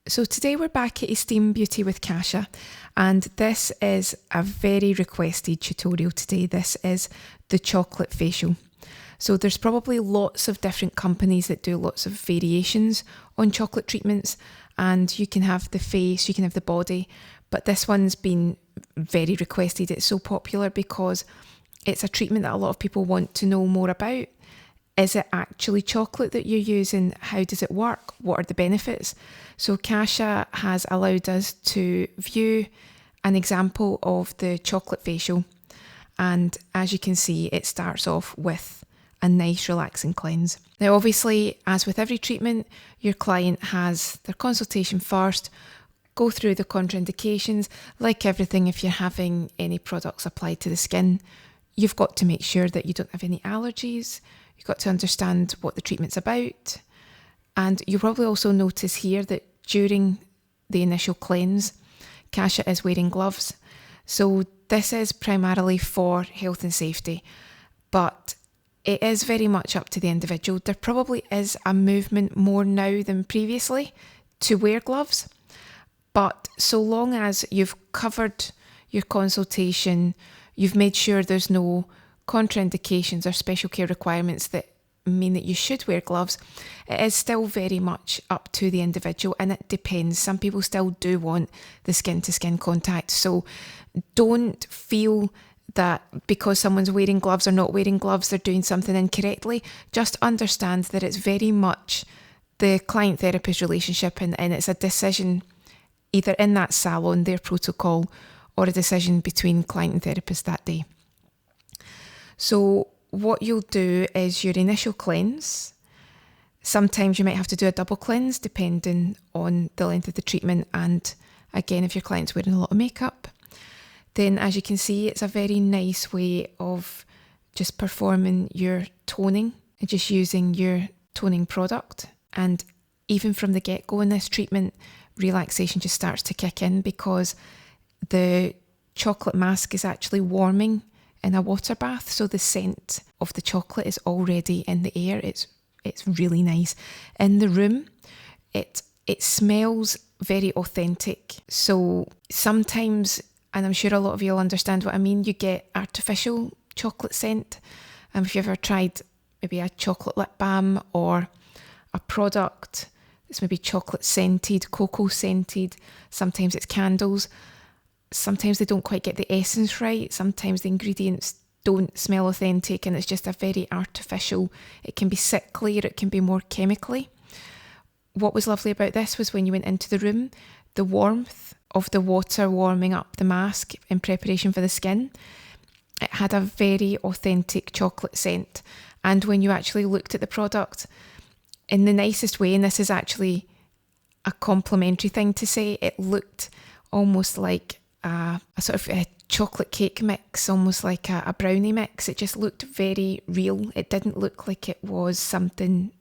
So today we're back at Esteem Beauty with Kasia, and this is a very requested tutorial today. This is the chocolate facial. So there's probably lots of different companies that do lots of variations on chocolate treatments, and you can have the face, you can have the body, but this one's been very requested. It's so popular because it's a treatment that a lot of people want to know more about. Is it actually chocolate that you're using? How does it work? What are the benefits? So Kasia has allowed us to view an example of the chocolate facial. And as you can see, it starts off with a nice relaxing cleanse. Now, obviously, as with every treatment, your client has their consultation first, go through the contraindications. Like everything, if you're having any products applied to the skin, you've got to make sure that you don't have any allergies. You've got to understand what the treatment's about. And you'll probably also notice here that during the initial cleanse, Kasia is wearing gloves. So this is primarily for health and safety, but it is very much up to the individual. There probably is a movement more now than previously to wear gloves, but so long as you've covered your consultation, you've made sure there's no contraindications or special care requirements that mean that you should wear gloves, it is still very much up to the individual, and it depends. Some people still do want the skin to skin contact, so don't feel that because someone's wearing gloves or not wearing gloves they're doing something incorrectly. Just understand that it's very much the client therapist relationship, and it's a decision either in that salon, their protocol, or a decision between client and therapist that day. So what you'll do is your initial cleanse. Sometimes you might have to do a double cleanse depending on the length of the treatment, and again, if your client's wearing a lot of makeup. Then, as you can see, it's a very nice way of just performing your toning and just using your toning product. And even from the get-go in this treatment, relaxation just starts to kick in because the chocolate mask is actually warming in a water bath, so the scent of the chocolate is already in the air. It's really nice. In the room, it smells very authentic. So sometimes, and I'm sure a lot of you will understand what I mean, you get artificial chocolate scent. If you've ever tried maybe a chocolate lip balm or a product that's maybe chocolate scented, cocoa scented, sometimes it's candles. Sometimes they don't quite get the essence right. Sometimes the ingredients don't smell authentic and it's just a very artificial. It can be sickly or it can be more chemically. What was lovely about this was when you went into the room, the warmth of the water warming up the mask in preparation for the skin, it had a very authentic chocolate scent. And when you actually looked at the product, in the nicest way, and this is actually a complimentary thing to say, it looked almost like a sort of a chocolate cake mix, almost like a brownie mix. It just looked very real. It didn't look like it was something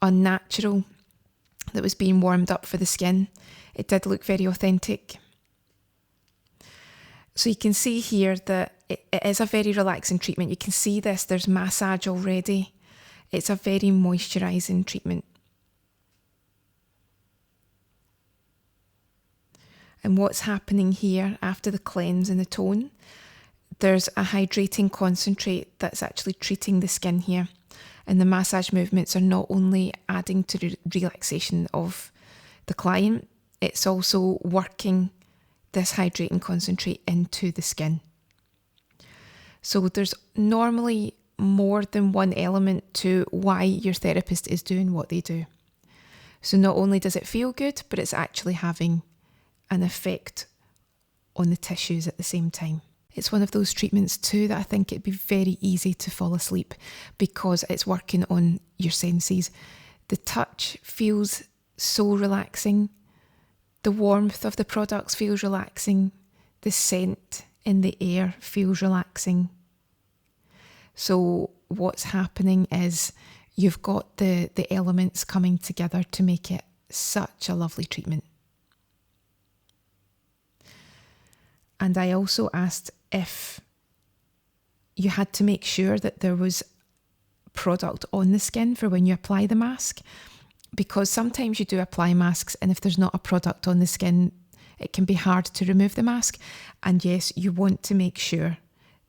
unnatural that was being warmed up for the skin. It did look very authentic. So you can see here that it is a very relaxing treatment. You can see this, there's massage already. It's a very moisturising treatment. And what's happening here after the cleanse and the tone, there's a hydrating concentrate that's actually treating the skin here. And the massage movements are not only adding to the relaxation of the client, it's also working this hydrating concentrate into the skin. So there's normally more than one element to why your therapist is doing what they do. So not only does it feel good, but it's actually having an effect on the tissues at the same time. It's one of those treatments too that I think it'd be very easy to fall asleep because it's working on your senses. The touch feels so relaxing. The warmth of the products feels relaxing. The scent in the air feels relaxing. So what's happening is you've got the elements coming together to make it such a lovely treatment. And I also asked if you had to make sure that there was product on the skin for when you apply the mask. because sometimes you do apply masks and if there's not a product on the skin, it can be hard to remove the mask. And yes, you want to make sure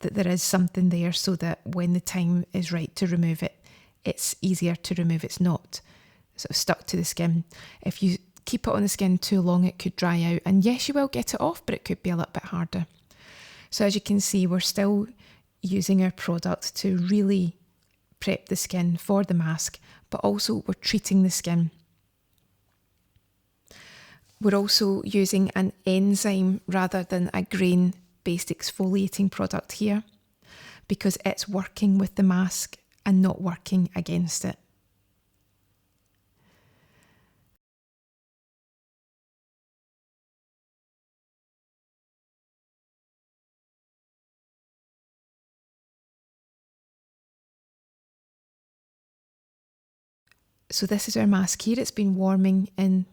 that there is something there so that when the time is right to remove it, it's easier to remove. It's not sort of stuck to the skin. If you keep it on the skin too long, it could dry out. And yes, you will get it off, but it could be a little bit harder. So as you can see, we're still using our product to really prep the skin for the mask, but also we're treating the skin. We're also using an enzyme rather than a grain-based exfoliating product here because it's working with the mask and not working against it. So this is our mask here. It's been warming in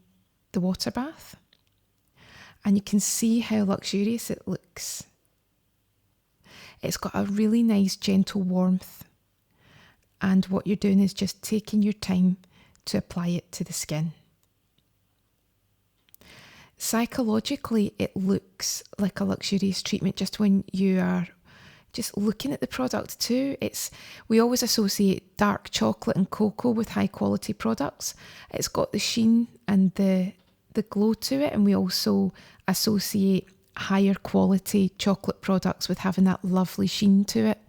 the water bath. And you can see how luxurious it looks. It's got a really nice gentle warmth. And what you're doing is just taking your time to apply it to the skin. Psychologically, it looks like a luxurious treatment just when you are just looking at the product too. We always associate dark chocolate and cocoa with high quality products. It's got the sheen and the glow to it, and we also associate higher quality chocolate products with having that lovely sheen to it.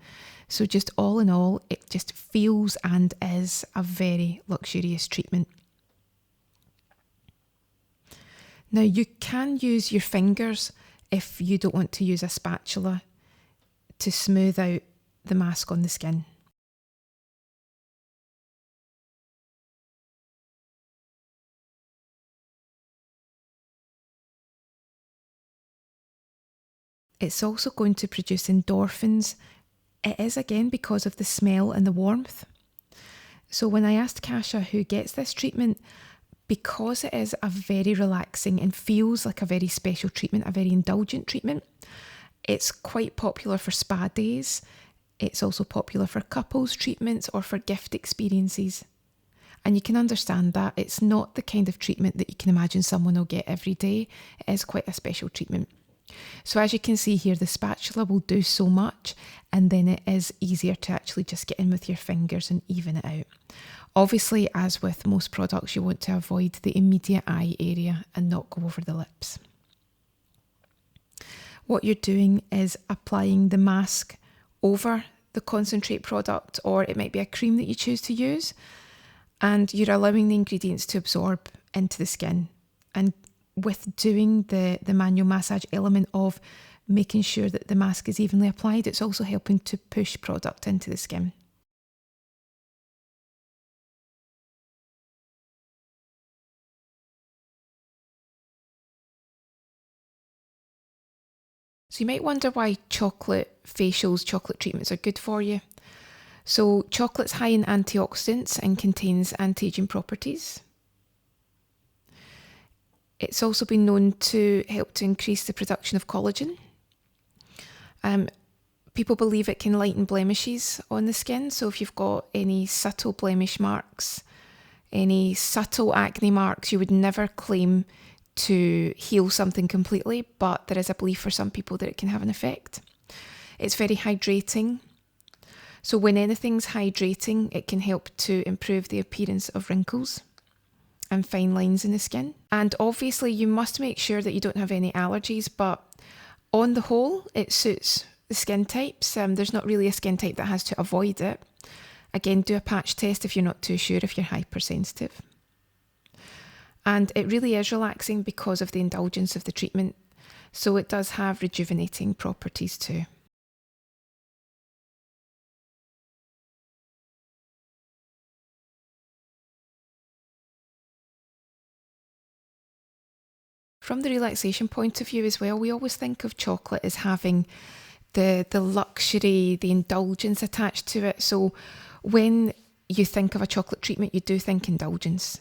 So just all in all, it just feels and is a very luxurious treatment. Now you can use your fingers if you don't want to use a spatula to smooth out the mask on the skin. It's also going to produce endorphins. It is again because of the smell and the warmth. So when I asked Kasia who gets this treatment, because it is a very relaxing and feels like a very special treatment, a very indulgent treatment, it's quite popular for spa days. It's also popular for couples treatments or for gift experiences. And you can understand that it's not the kind of treatment that you can imagine someone will get every day. It is quite a special treatment. So as you can see here, the spatula will do so much, and then it is easier to actually just get in with your fingers and even it out. Obviously, as with most products, you want to avoid the immediate eye area and not go over the lips. What you're doing is applying the mask over the concentrate product, or it might be a cream that you choose to use, and you're allowing the ingredients to absorb into the skin. And with doing the manual massage element of making sure that the mask is evenly applied, it's also helping to push product into the skin. So you might wonder why chocolate facials, chocolate treatments are good for you. So chocolate's high in antioxidants and contains anti-aging properties. It's also been known to help to increase the production of collagen. People believe it can lighten blemishes on the skin. So if you've got any subtle blemish marks, any subtle acne marks, you would never claim to heal something completely, but there is a belief for some people that it can have an effect. It's very hydrating. So when anything's hydrating, it can help to improve the appearance of wrinkles and fine lines in the skin. And obviously you must make sure that you don't have any allergies, but on the whole, it suits the skin types. There's not really a skin type that has to avoid it. Again, do a patch test if you're not too sure if you're hypersensitive. And it really is relaxing because of the indulgence of the treatment. So it does have rejuvenating properties too. From the relaxation point of view as well, we always think of chocolate as having the luxury, the indulgence attached to it. So when you think of a chocolate treatment, you do think indulgence.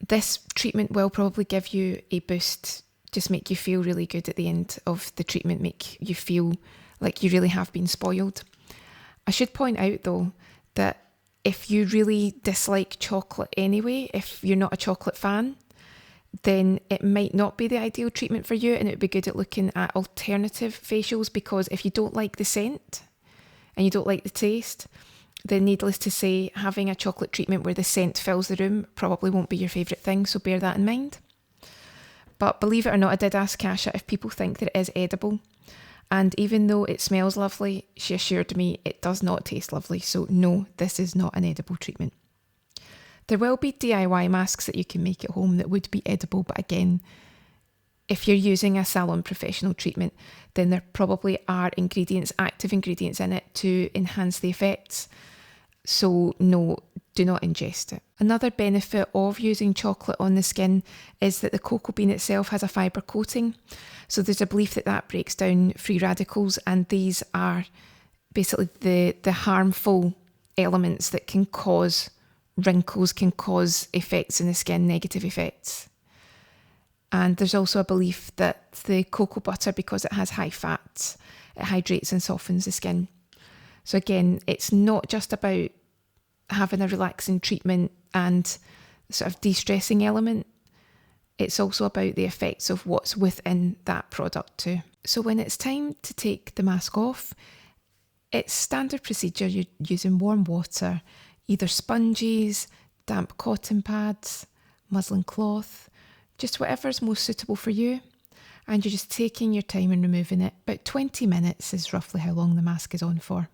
This treatment will probably give you a boost, just make you feel really good at the end of the treatment, make you feel like you really have been spoiled. I should point out though that If you really dislike chocolate anyway, if you're not a chocolate fan, then it might not be the ideal treatment for you, and it would be good at looking at alternative facials, because if you don't like the scent and you don't like the taste, then needless to say, having a chocolate treatment where the scent fills the room probably won't be your favourite thing, so bear that in mind. But believe it or not, I did ask Kasia if people think that it is edible. And even though it smells lovely, she assured me it does not taste lovely. So no, this is not an edible treatment. There will be DIY masks that you can make at home that would be edible. But again, if you're using a salon professional treatment, then there probably are ingredients, active ingredients in it to enhance the effects. So no, do not ingest it. Another benefit of using chocolate on the skin is that the cocoa bean itself has a fibre coating. So there's a belief that that breaks down free radicals, and these are basically the harmful elements that can cause wrinkles, can cause effects in the skin, negative effects. And there's also a belief that the cocoa butter, because it has high fats, it hydrates and softens the skin. So again, it's not just about having a relaxing treatment and sort of de-stressing element. It's also about the effects of what's within that product too. So when it's time to take the mask off, it's standard procedure. You're using warm water, either sponges, damp cotton pads, muslin cloth, just whatever's most suitable for you. And you're just taking your time and removing it. About 20 minutes is roughly how long the mask is on for.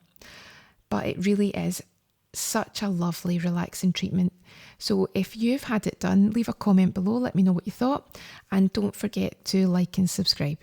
But it really is such a lovely, relaxing treatment. So if you've had it done, leave a comment below, let me know what you thought, and don't forget to like and subscribe.